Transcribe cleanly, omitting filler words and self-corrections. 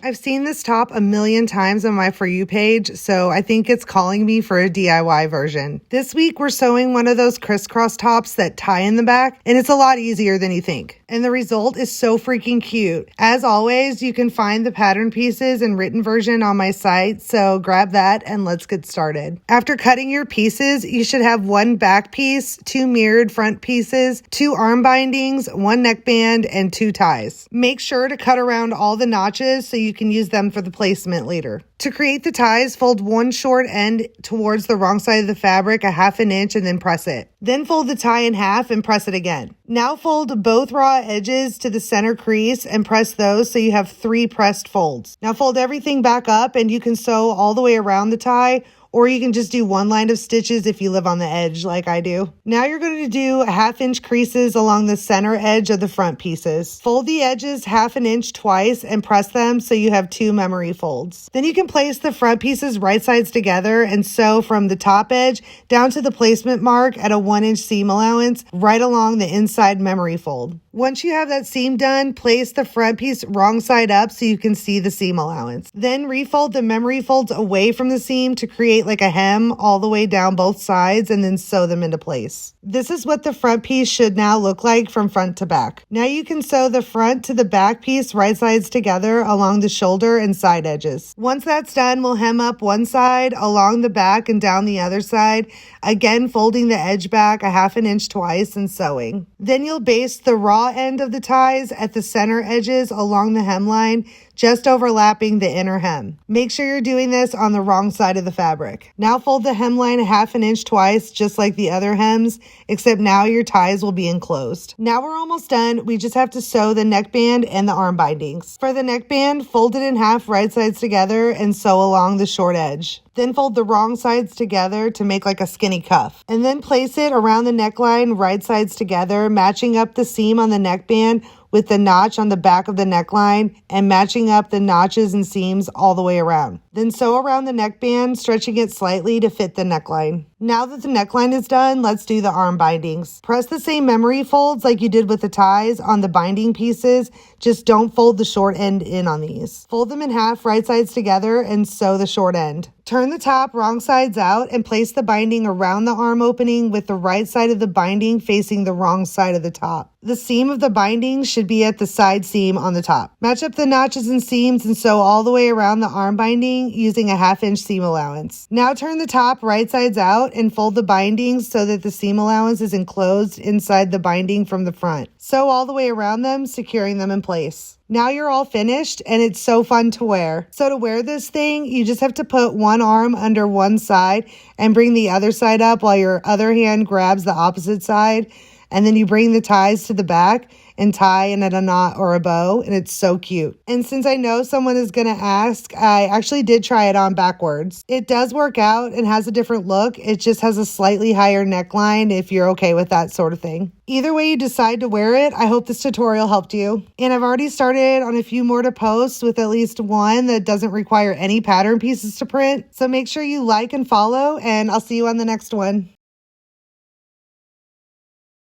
I've seen this top a million times on my For You page, so I think it's calling me for a DIY version. This week, we're sewing one of those crisscross tops that tie in the back, and it's a lot easier than you think. And the result is so freaking cute. As always, you can find the pattern pieces and written version on my site, so grab that and let's get started. After cutting your pieces, you should have one back piece, 2 mirrored front pieces, 2 arm bindings, 1 neckband, and 2 ties. Make sure to cut around all the notches so you can use them for the placement later. To create the ties, fold one short end towards the wrong side of the fabric a 1/2 inch and then press it. Then fold the tie in half and press it again. Now fold both raw edges to the center crease and press those so you have 3 pressed folds. Now fold everything back up and you can sew all the way around the tie, or you can just do 1 line of stitches if you live on the edge like I do. Now you're going to do 1/2 inch creases along the center edge of the front pieces. Fold the edges 1/2 inch twice and press them so you have 2 memory folds. Then you can place the front pieces right sides together and sew from the top edge down to the placement mark at a 1 inch seam allowance right along the inside memory fold. Once you have that seam done, place the front piece wrong side up so you can see the seam allowance. Then refold the memory folds away from the seam to create like a hem all the way down both sides and then sew them into place. This is what the front piece should now look like from front to back. Now you can sew the front to the back piece right sides together along the shoulder and side edges. Once that's done, we'll hem up one side along the back and down the other side, again folding the edge back a 1/2 inch twice and sewing. Then you'll baste the raw end of the ties at the center edges along the hemline, just overlapping the inner hem. Make sure you're doing this on the wrong side of the fabric. Now fold the hemline a 1/2 inch twice, just like the other hems, except now your ties will be enclosed. Now we're almost done. We just have to sew the neckband and the arm bindings. For the neckband, fold it in half right sides together and sew along the short edge. Then fold the wrong sides together to make like a skinny cuff. And then place it around the neckline right sides together, matching up the seam on the neckband with the notch on the back of the neckline and matching up the notches and seams all the way around. Then sew around the neckband, stretching it slightly to fit the neckline. Now that the neckline is done, let's do the arm bindings. Press the same memory folds like you did with the ties on the binding pieces, just don't fold the short end in on these. Fold them in half right sides together and sew the short end. Turn the top wrong sides out and place the binding around the arm opening with the right side of the binding facing the wrong side of the top. The seam of the binding should be at the side seam on the top. Match up the notches and seams and sew all the way around the arm binding using a 1/2 inch seam allowance. Now turn the top right sides out and fold the bindings so that the seam allowance is enclosed inside the binding from the front. Sew all the way around them, securing them in place. Now you're all finished and it's so fun to wear. So to wear this thing, you just have to put one arm under one side and bring the other side up while your other hand grabs the opposite side. And then you bring the ties to the back and tie in at a knot or a bow, and it's so cute. And since I know someone is going to ask, I actually did try it on backwards. It does work out and has a different look. It just has a slightly higher neckline if you're okay with that sort of thing. Either way you decide to wear it, I hope this tutorial helped you. And I've already started on a few more to post with at least one that doesn't require any pattern pieces to print. So make sure you like and follow, and I'll see you on the next one.